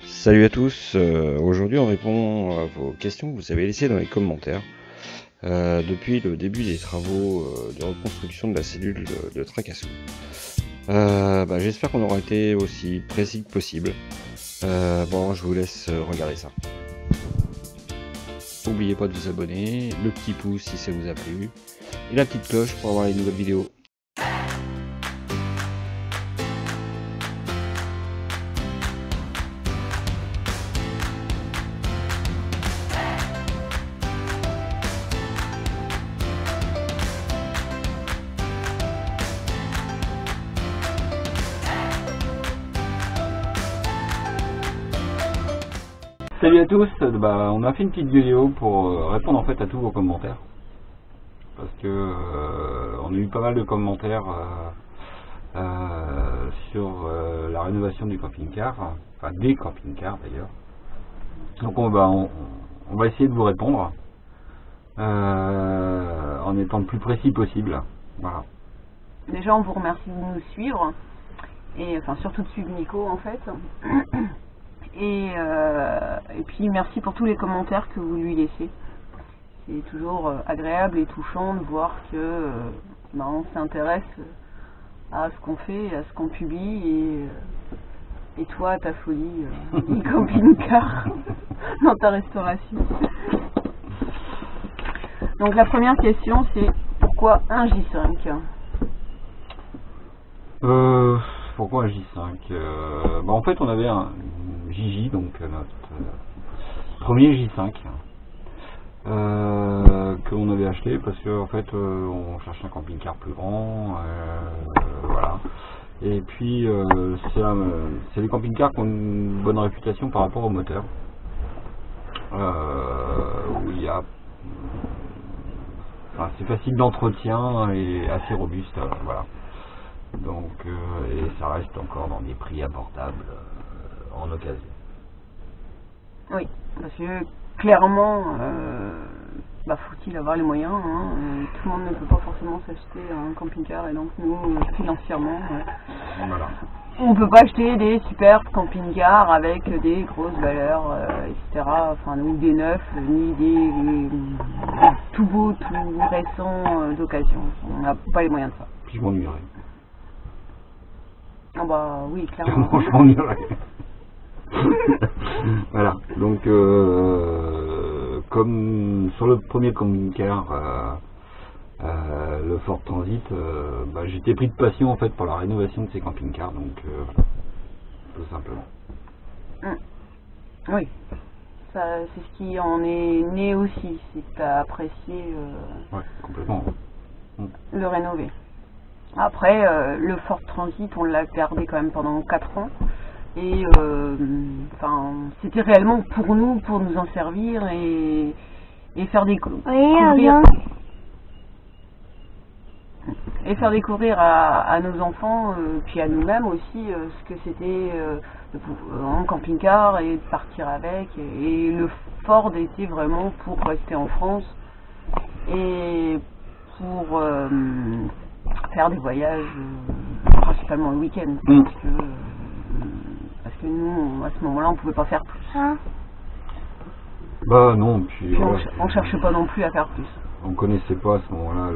Salut à tous, aujourd'hui on répond à vos questions que vous avez laissées dans les commentaires depuis le début des travaux de reconstruction de la cellule de Tracassou. J'espère qu'on aura été aussi précis que possible. Bon, je vous laisse regarder ça. N'oubliez pas de vous abonner, le petit pouce si ça vous a plu, et la petite cloche pour avoir les nouvelles vidéos. Salut à tous, on a fait une petite vidéo pour répondre en fait à tous vos commentaires parce que on a eu pas mal de commentaires sur la rénovation du camping-car, enfin des camping-cars d'ailleurs. Donc on va essayer de vous répondre en étant le plus précis possible. Voilà. Déjà on vous remercie de nous suivre et enfin surtout de suivre Nico en fait. Et puis merci pour tous les commentaires que vous lui laissez. C'est toujours agréable et touchant de voir que on s'intéresse à ce qu'on fait, à ce qu'on publie et toi à ta folie du camping-car dans ta restauration. Donc la première question c'est pourquoi un J5 ? Pourquoi un J5 en fait on avait un Gigi, donc notre premier J5 qu'on avait acheté parce que en fait on cherche un camping-car plus grand, voilà. Et puis c'est les camping-cars qui ont une bonne réputation par rapport au moteur, où il y a, c'est facile d'entretien et assez robuste, voilà. Donc et ça reste encore dans des prix abordables en occasion. Oui, parce que clairement, faut-il avoir les moyens, hein, tout le monde ne peut pas forcément s'acheter un camping-car et donc nous, financièrement, voilà. On ne peut pas acheter des super camping-cars avec des grosses valeurs, etc. Enfin, ou des neufs, ni des tout beaux, tout récents d'occasion. On n'a pas les moyens de ça. Puis je m'ennuierais. Ah bah oui, clairement. Je m'ennuierais. Voilà, donc comme sur le premier camping-car, le Ford Transit, j'étais pris de passion en fait pour la rénovation de ces camping-cars, donc tout simplement. Oui, ça, c'est ce qui en est né aussi, c'est que tu as apprécié ouais, complètement. Le rénover. Après, le Ford Transit, on l'a gardé quand même pendant 4 ans. Et c'était réellement pour nous en servir et faire découvrir à nos enfants, puis à nous-mêmes aussi, ce que c'était en camping-car et de partir avec. Et le Ford était vraiment pour rester en France et pour faire des voyages principalement le week-end, parce que nous, à ce moment-là, on pouvait pas faire plus. Non, puis on cherche pas non plus à faire plus. On connaissait pas à ce moment-là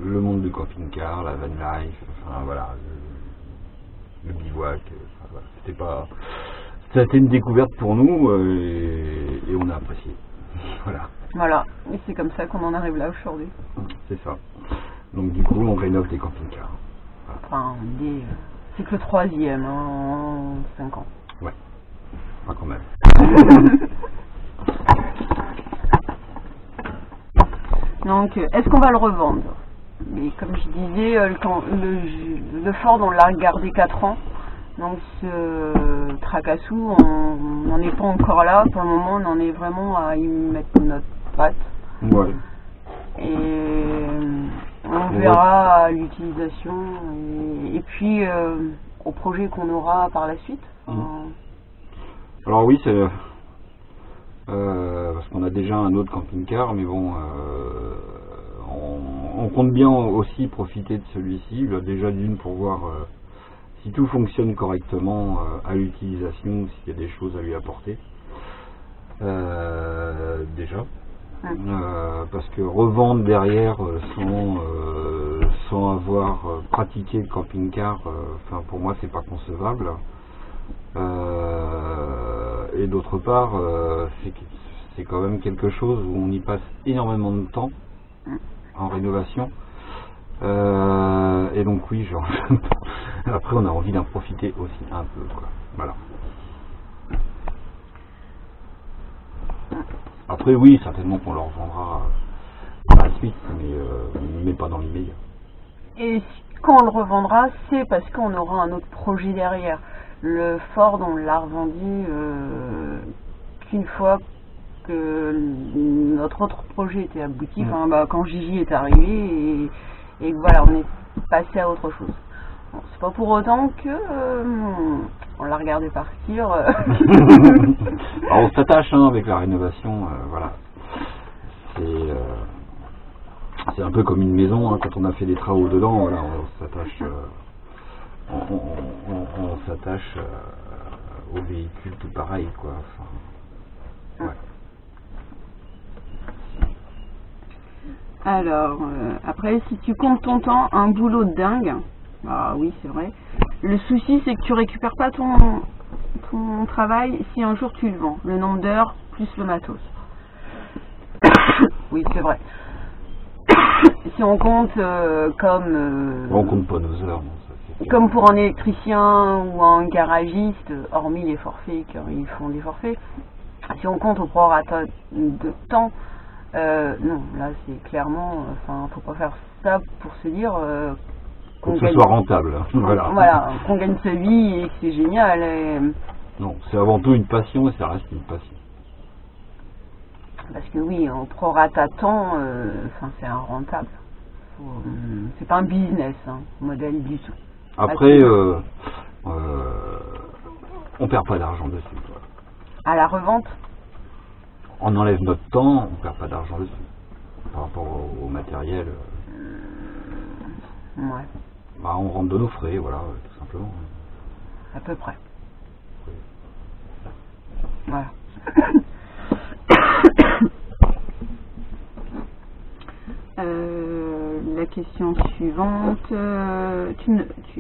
le monde du camping-car, la van life, enfin voilà, le bivouac, voilà. C'était pas, ça a été une découverte pour nous et on a apprécié. Voilà, et c'est comme ça qu'on en arrive là aujourd'hui. C'est ça. Donc du coup, on rénove des camping-cars. Voilà. Enfin, c'est que le 3e en 5 ans. Ouais, pas quand même. Donc, est-ce qu'on va le revendre? Mais comme je disais, le Ford, on l'a gardé 4 ans. Donc, ce Tracassou, on n'en est pas encore là. Pour le moment, on en est vraiment à y mettre notre patte. Ouais. Et on verra l'utilisation et puis au projet qu'on aura par la suite. Alors oui, c'est parce qu'on a déjà un autre camping-car, mais bon, on compte bien aussi profiter de celui-ci, déjà d'une pour voir si tout fonctionne correctement à l'utilisation, s'il y a des choses à lui apporter, déjà. Parce que revendre derrière sans avoir pratiqué le camping-car, pour moi c'est pas concevable. Et d'autre part, c'est quand même quelque chose où on y passe énormément de temps en rénovation. Et donc oui, genre, après on a envie d'en profiter aussi un peu, quoi. Voilà. Après oui, certainement qu'on leur vendra par la suite, mais pas dans l'immédiat. Et quand on le revendra, c'est parce qu'on aura un autre projet derrière. Le Ford, on l'a revendu qu'une fois que notre autre projet était abouti, quand Gigi est arrivé et voilà, on est passé à autre chose. Bon, c'est pas pour autant que on l'a regardé partir. Alors on s'attache avec la rénovation, voilà. C'est un peu comme une maison, quand on a fait des travaux dedans, voilà, on s'attache. On s'attache au véhicule tout pareil, quoi. Ouais. Alors, après, si tu comptes ton temps, un boulot de dingue, ah oui, c'est vrai. Le souci, c'est que tu récupères pas ton travail si un jour tu le vends. Le nombre d'heures plus le matos. Oui, c'est vrai. Si on compte comme... on compte pas nos heures, non. Comme pour un électricien ou un garagiste, hormis les forfaits, car ils font des forfaits, si on compte au prorata de temps, non, là c'est clairement, faut pas faire ça pour se dire que ce soit rentable. Voilà, qu'on gagne sa vie et que c'est génial. Non, c'est avant tout une passion et ça reste une passion. Parce que oui, au prorata temps, c'est un rentable. C'est pas un business, modèle du tout. Après, on perd pas d'argent dessus. À la revente, on enlève notre temps, on perd pas d'argent dessus. Par rapport au matériel. Ouais. On rentre de nos frais, voilà, tout simplement. À peu près. Voilà. La question suivante, tu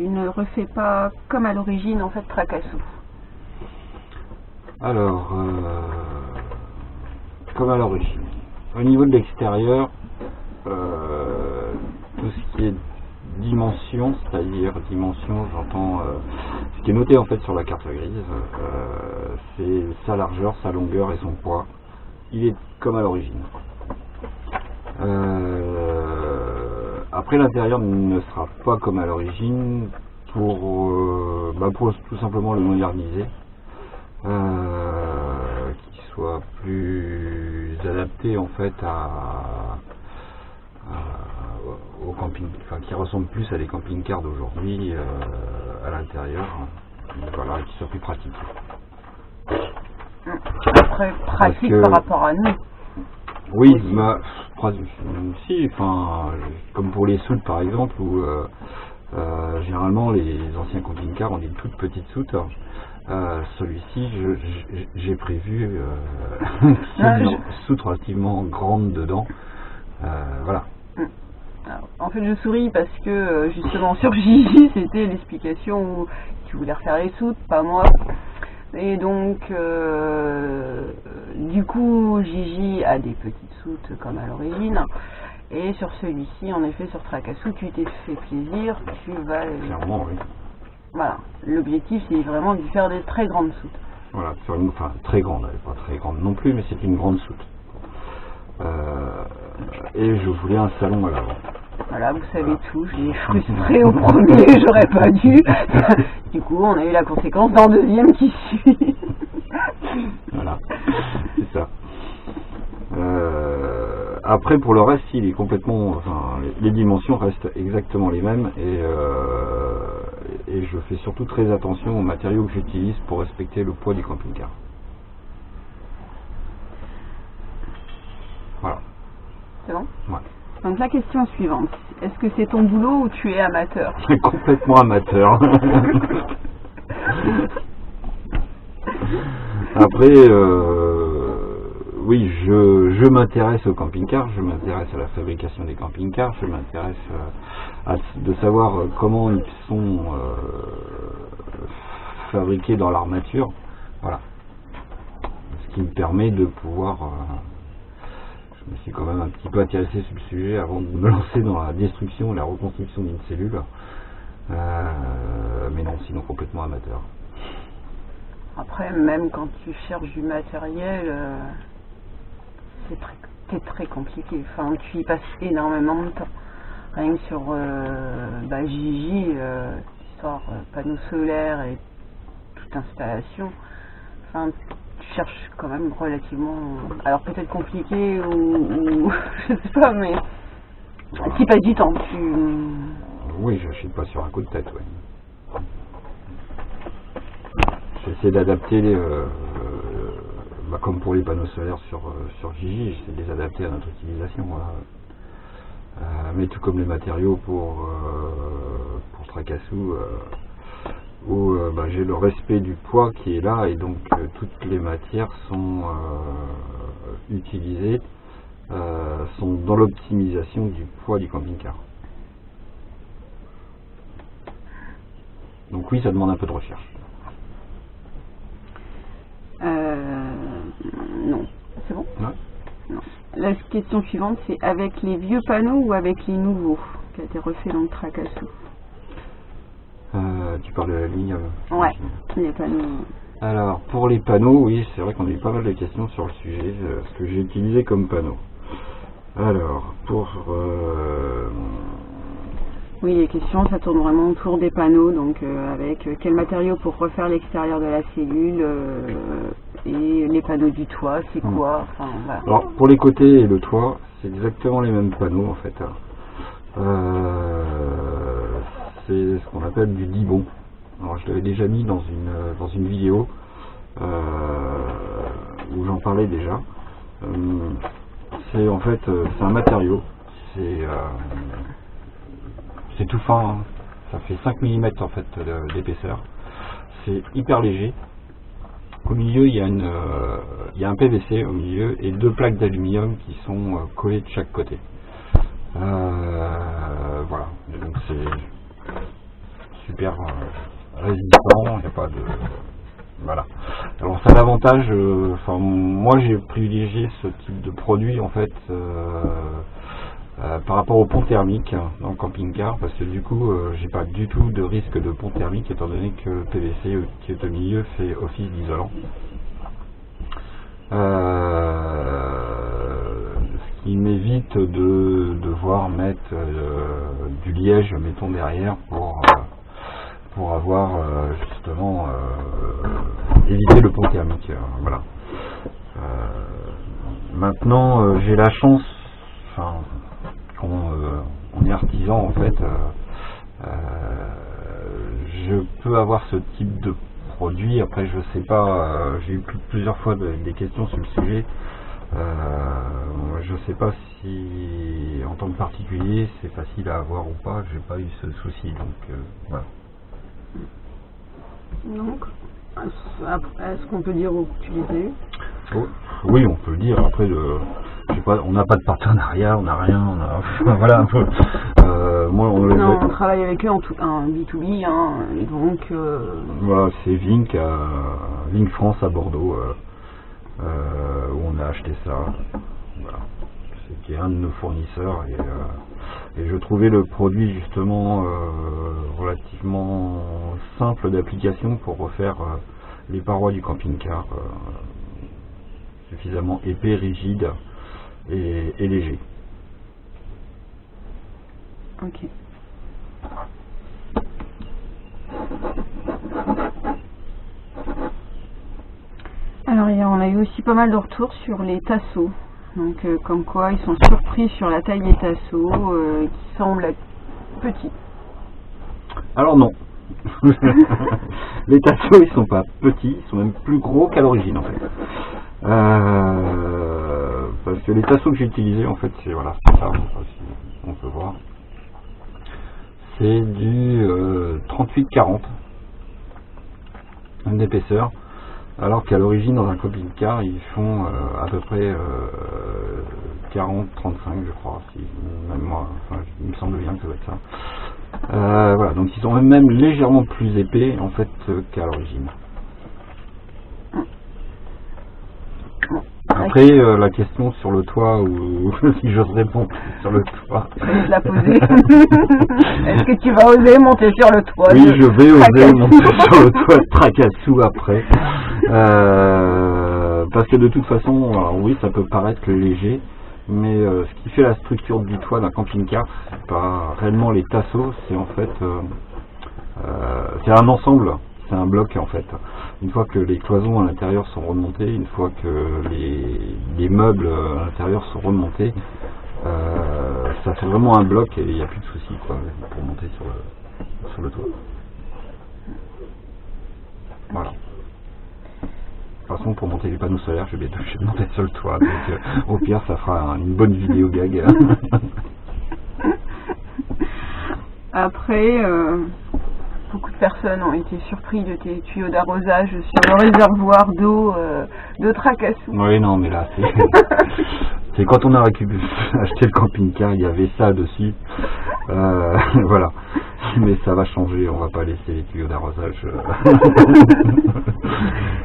ne refais pas comme à l'origine en fait Tracassou. Alors, comme à l'origine, au niveau de l'extérieur, tout ce qui est dimension, c'est-à-dire dimension, j'entends ce qui est noté en fait sur la carte grise, c'est sa largeur, sa longueur et son poids. Il est comme à l'origine. Après, l'intérieur ne sera pas comme à l'origine pour tout simplement le moderniser, qu'il soit plus adapté en fait au camping, qui ressemble plus à des camping-cars d'aujourd'hui à l'intérieur, voilà, et qui soit plus pratique. Après, pratique par rapport à nous. Oui, si, comme pour les soutes par exemple, où généralement les anciens camping-cars ont des toutes petites soutes. Celui-ci, j'ai prévu une soute relativement grande dedans. Voilà. Alors, en fait, je souris parce que justement sur Gigi, c'était l'explication où tu voulais refaire les soutes, pas moi. Et donc, du coup, Gigi a des petites soutes comme à l'origine. Et sur celui-ci, en effet, sur Tracassou, tu t'es fait plaisir. Tu vas. Clairement, oui. Voilà. L'objectif, c'est vraiment de faire des très grandes soutes. Voilà, sur une, très grande, elle n'est pas très grande non plus, mais c'est une grande soute. Et je voulais un salon à l'avant. Voilà, vous savez tout, j'ai frustré au premier, j'aurais pas dû. Du coup, on a eu la conséquence dans le deuxième qui suit. Voilà, c'est ça. Après, pour le reste, il est complètement, les dimensions restent exactement les mêmes et je fais surtout très attention aux matériaux que j'utilise pour respecter le poids du camping-car. Voilà. C'est bon ? Ouais. Donc la question suivante, est-ce que c'est ton boulot ou tu es amateur? Complètement amateur. Après, oui, je m'intéresse au camping-car, je m'intéresse à la fabrication des camping-cars, je m'intéresse de savoir comment ils sont fabriqués dans l'armature. Voilà. Ce qui me permet de pouvoir... je me suis quand même un petit peu intéressé sur le sujet avant de me lancer dans la destruction et la reconstruction d'une cellule. Mais non, sinon complètement amateur. Après, même quand tu cherches du matériel, c'est très compliqué. Enfin, tu y passes énormément de temps. Rien que sur Gigi, histoire panneaux solaires et toute installation. Enfin, tu cherches quand même relativement... Alors peut-être compliqué ou je sais pas, mais qui passe du temps. Oui, j'achète pas sur un coup de tête, oui. J'essaie d'adapter, comme pour les panneaux solaires sur Gigi, j'essaie de les adapter à notre utilisation. Voilà. Mais tout comme les matériaux pour Tracassou, où j'ai le respect du poids qui est là, et donc toutes les matières sont utilisées, sont dans l'optimisation du poids du camping-car. Donc oui, ça demande un peu de recherche. Non, c'est bon? Ouais. Non. La question suivante, c'est avec les vieux panneaux ou avec les nouveaux qui a été refait dans le Tracassou? Tu parles de la ligne? Ouais, les panneaux. Alors, pour les panneaux, oui, c'est vrai qu'on a eu pas mal de questions sur le sujet, ce que j'ai utilisé comme panneau. Alors, pour... Oui, les questions, ça tourne vraiment autour des panneaux, donc avec quel matériau pour refaire l'extérieur de la cellule et les panneaux du toit, c'est quoi, enfin, voilà. Alors, pour les côtés et le toit, c'est exactement les mêmes panneaux, en fait. C'est ce qu'on appelle du Dibond. Alors, je l'avais déjà mis dans une vidéo où j'en parlais déjà. C'est en fait, c'est un matériau, c'est tout fin, hein. Ça fait 5 mm en fait d'épaisseur. C'est hyper léger. Au milieu, il y a un PVC au milieu et 2 plaques d'aluminium qui sont collées de chaque côté. Voilà, donc c'est super résistant, il n'y a pas de... Voilà. Alors ça a l'avantage, moi j'ai privilégié ce type de produit en fait par rapport au pont thermique dans le camping-car, parce que du coup j'ai pas du tout de risque de pont thermique étant donné que le PVC qui est au milieu fait office d'isolant. Ce qui m'évite de devoir mettre du liège, mettons, derrière pour avoir justement évité le pont thermique. Voilà. Maintenant, j'ai la chance, on est artisan en fait, je peux avoir ce type de produit. Après, je sais pas, j'ai eu plusieurs fois des questions sur le sujet. Je sais pas si en tant que particulier c'est facile à avoir ou pas, j'ai pas eu ce souci, donc voilà. Donc, est-ce qu'on peut dire où tu les as eu? Oui, on peut le dire. Après, on n'a pas de partenariat, on n'a rien, voilà un peu. Moi, on travaille avec eux en B2B, hein, et donc. Voilà, c'est Vink France à Bordeaux, où on a acheté ça. Voilà, c'est qui est un de nos fournisseurs et je trouvais le produit justement relativement simple d'application pour refaire les parois du camping-car, suffisamment épais, rigide et léger. Ok. Alors on a eu aussi pas mal de retours sur les tasseaux. Donc comme quoi ils sont surpris sur la taille des tasseaux qui semblent être petits. Alors non. Les tasseaux ils sont pas petits, ils sont même plus gros qu'à l'origine en fait. Parce que les tasseaux que j'ai utilisés en fait c'est voilà, ça aussi. c'est du 38-40 d'épaisseur, alors qu'à l'origine dans un camping-car ils font à peu près 40-35 je crois, si même moi, enfin, il me semble bien que ça doit être ça. Voilà, donc ils sont même légèrement plus épais en fait qu'à l'origine. Après, la question sur le toit, ou si j'ose répondre sur le toit. Je vais te la poser. Est-ce que tu vas oser monter sur le toit? Oui, je vais oser monter sur le toit de Tracassou après. Parce que de toute façon, alors oui, ça peut paraître léger, mais ce qui fait la structure du toit d'un camping-car, c'est pas réellement les tasseaux, c'est en fait c'est un ensemble. C'est un bloc en fait. Une fois que les cloisons à l'intérieur sont remontées, une fois que les meubles à l'intérieur sont remontés, ça fait vraiment un bloc et il n'y a plus de soucis quoi pour monter sur le toit. Voilà. De toute façon, pour monter les panneaux solaires, je vais monter sur le toit. Donc au pire, ça fera une bonne vidéo gag. Après, beaucoup de personnes ont été surpris de tes tuyaux d'arrosage sur le réservoir d'eau de Tracassou. Oui, non, mais là, c'est quand on a acheté le camping-car, il y avait ça dessus. Voilà. Mais ça va changer, on va pas laisser les tuyaux d'arrosage.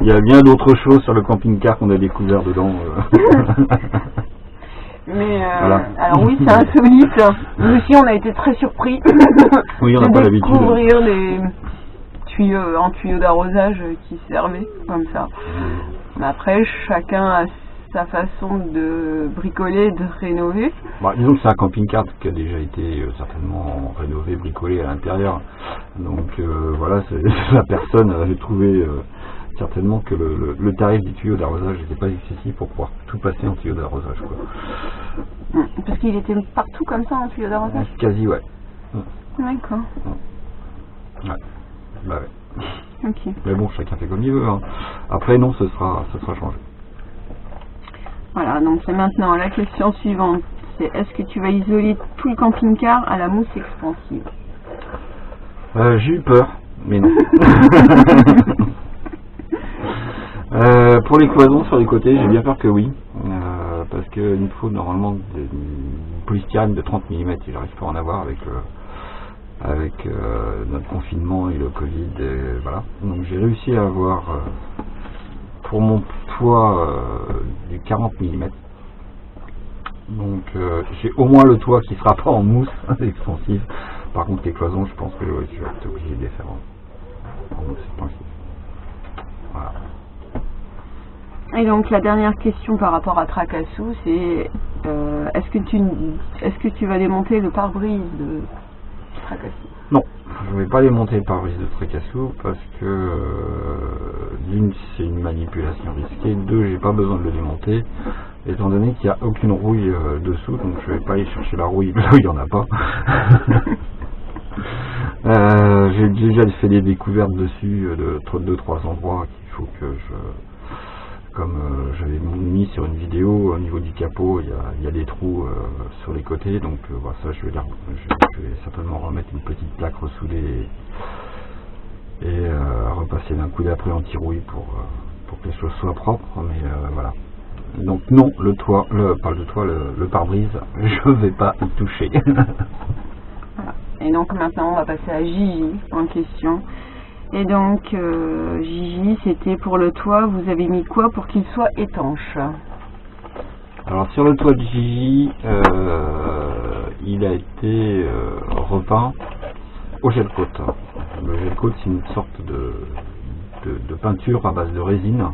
Il y a bien d'autres choses sur le camping-car qu'on a découvert dedans. Mais voilà. Alors oui, c'est insolite. Nous aussi, on a été très surpris oui, on n'a pas de l'habitude. découvrir des tuyaux en tuyaux d'arrosage qui servaient comme ça. Mais après, chacun a sa façon de bricoler, de rénover. Bah, disons que c'est un camping-car qui a déjà été certainement rénové, bricolé à l'intérieur. Donc voilà, la personne avait trouvé certainement que le tarif du tuyau d'arrosage n'était pas excessif pour pouvoir tout passer en tuyau d'arrosage. Parce qu'il était partout comme ça en tuyau d'arrosage? Quasi, ouais. D'accord. Ouais. Bah ouais. Ok. Mais bon, chacun fait comme il veut. Hein. Après, non, ce sera changé. Voilà, donc c'est maintenant la question suivante. C'est est-ce que tu vas isoler tout le camping-car à la mousse expansive? J'ai eu peur, mais non. Pour les cloisons sur les côtés, j'ai bien peur que oui. Parce qu'il me faut normalement une polystyrène de 30 mm et j'arrive pas à en avoir avec notre confinement et le Covid. Et voilà. Donc j'ai réussi à avoir pour mon toit du 40 mm. Donc j'ai au moins le toit qui sera pas en mousse expansive. Par contre les cloisons, je pense que je vais être obligé de les faire en mousse expansive. Voilà. Et donc la dernière question par rapport à Tracassou, c'est est-ce que tu vas démonter le pare-brise de Tracassou? Non, je ne vais pas démonter le pare-brise de Tracassou parce que d'une, c'est une manipulation risquée, deux, j'ai pas besoin de le démonter étant donné qu'il n'y a aucune rouille dessous, donc je vais pas aller chercher la rouille là où il n'y en a pas. J'ai déjà fait des découvertes dessus de 2-3 endroits qu'il faut que comme j'avais mis sur une vidéo, au niveau du capot, il y a des trous sur les côtés, donc voilà, ça je vais certainement remettre une petite plaque ressoudée et repasser d'un coup d'après anti-rouille pour que les choses soient propres, mais voilà. Donc non, le pare-brise, je vais pas y toucher. Voilà. Et donc maintenant on va passer à Gigi en question. Et donc Gigi, c'était pour le toit, vous avez mis quoi pour qu'il soit étanche? Alors sur le toit de Gigi, il a été repeint au gel coat. Le gel coat, c'est une sorte de peinture à base de résine.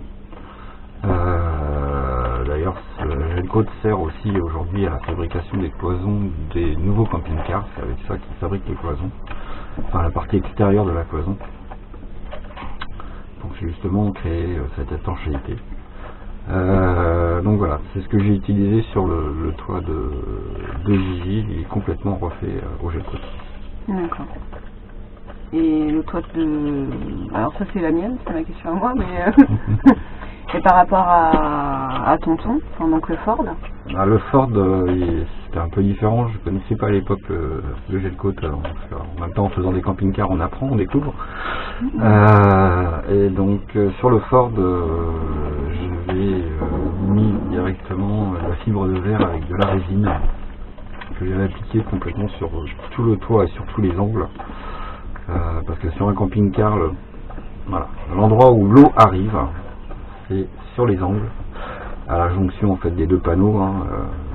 D'ailleurs, le gel coat sert aussi aujourd'hui à la fabrication des cloisons des nouveaux camping-cars. C'est avec ça qu'ils fabriquent les cloisons, enfin la partie extérieure de la cloison. Donc c'est justement créer cette étanchéité. Donc voilà, c'est ce que j'ai utilisé sur le toit de Gigi. Il est complètement refait au gel coat. D'accord. Et le toit de... Alors ça c'est la mienne, c'est ma question à moi, mais... Et par rapport à tonton, enfin, donc le Ford? Le Ford, c'était un peu différent. Je connaissais pas à l'époque le jet de côte. En même temps, en faisant des camping-cars, on apprend, on découvre. Et donc sur le Ford, j'avais mis directement la fibre de verre avec de la résine que j'avais appliquée complètement sur tout le toit et sur tous les angles. Parce que sur un camping-car, voilà, l'endroit où l'eau arrive, c'est sur les angles, à la jonction en fait des deux panneaux, hein,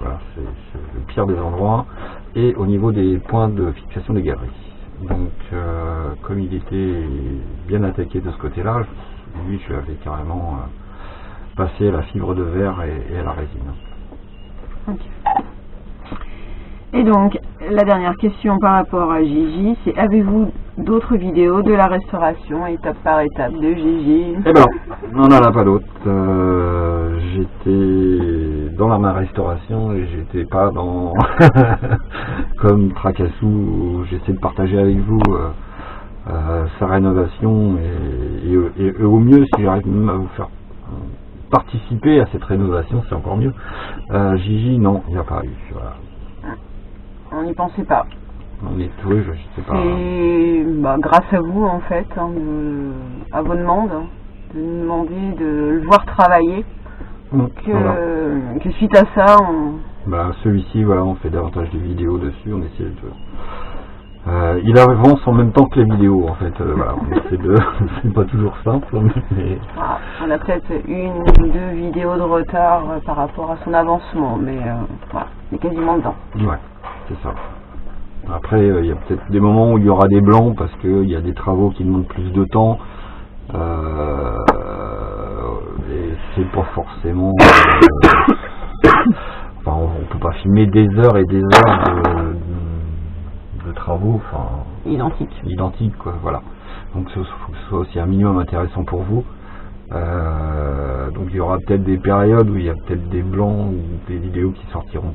voilà, c'est le pire des endroits, et au niveau des points de fixation des galeries. Donc comme il était bien attaqué de ce côté-là, lui je lui avais carrément passé la fibre de verre et à la résine. Okay. Et donc, la dernière question par rapport à Gigi, c'est avez-vous d'autres vidéos de la restauration, étape par étape, de Gigi? Eh ben non, on n'en a pas d'autres. J'étais dans ma restauration et j'étais pas dans comme Tracassou où j'essaie de partager avec vous sa rénovation et au mieux si j'arrive même à vous faire participer à cette rénovation, c'est encore mieux. Gigi, non, il n'y a pas eu. Voilà. On n'y pensait pas. On est oui, je sais pas. C'est grâce à vous en fait, hein, à vos demandes, de nous demander de le voir travailler. Donc voilà. Que suite à ça, celui-ci, voilà, on fait davantage de vidéos dessus, on essaie de. Il avance en même temps que les vidéos en fait. Voilà, on essaie de. C'est pas toujours simple, mais. On a peut-être une ou deux vidéos de retard par rapport à son avancement, mais voilà, on est quasiment dedans. Ouais, c'est ça. Après, il y a peut-être des moments où il y aura des blancs parce qu'il y a des travaux qui demandent plus de temps. Et c'est pas forcément. Enfin, on peut pas filmer des heures et des heures de travaux. Enfin, identiques, quoi. Voilà. Donc, il faut que ce soit aussi un minimum intéressant pour vous. Donc, il y aura peut-être des périodes où il y a peut-être des blancs ou des vidéos qui sortiront.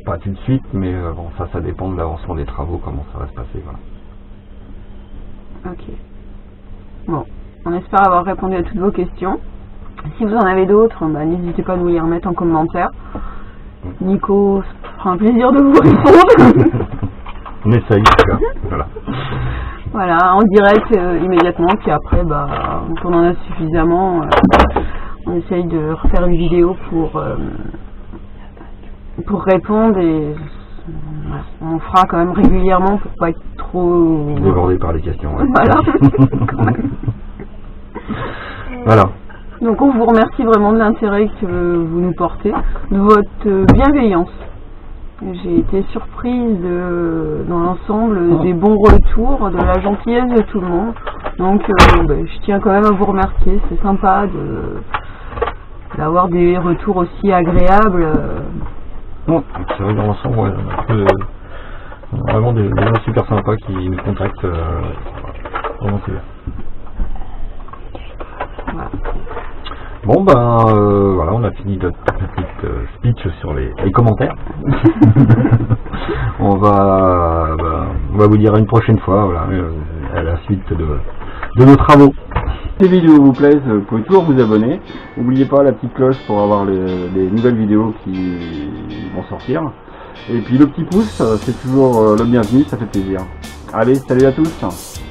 Pas tout de suite, mais bon, ça dépend de l'avancement des travaux, comment ça va se passer, voilà. Ok. Bon, on espère avoir répondu à toutes vos questions. Si vous en avez d'autres, n'hésitez pas à nous les remettre en commentaire. Nico fera un plaisir de vous répondre. On essaye, voilà. Voilà, en direct immédiatement, puis après, quand on en a suffisamment, on essaye de refaire une vidéo pour répondre et on fera quand même régulièrement pour pas être trop débordé par les questions. Ouais. Voilà. Voilà. Donc on vous remercie vraiment de l'intérêt que vous nous portez, de votre bienveillance. J'ai été surprise dans l'ensemble des bons retours, de la gentillesse de tout le monde. Donc je tiens quand même à vous remercier. C'est sympa d'avoir des retours aussi agréables. Non, c'est vrai, dans l'ensemble, ouais, on a vraiment des gens super sympas qui nous contactent. Vraiment super. Voilà. Bon, voilà, on a fini notre petite speech sur les commentaires. On va vous dire une prochaine fois, voilà, à la suite de nos travaux. Si les vidéos vous plaisent, vous pouvez toujours vous abonner. N'oubliez pas la petite cloche pour avoir les nouvelles vidéos qui vont sortir. Et puis le petit pouce, c'est toujours le bienvenu, ça fait plaisir. Allez, salut à tous!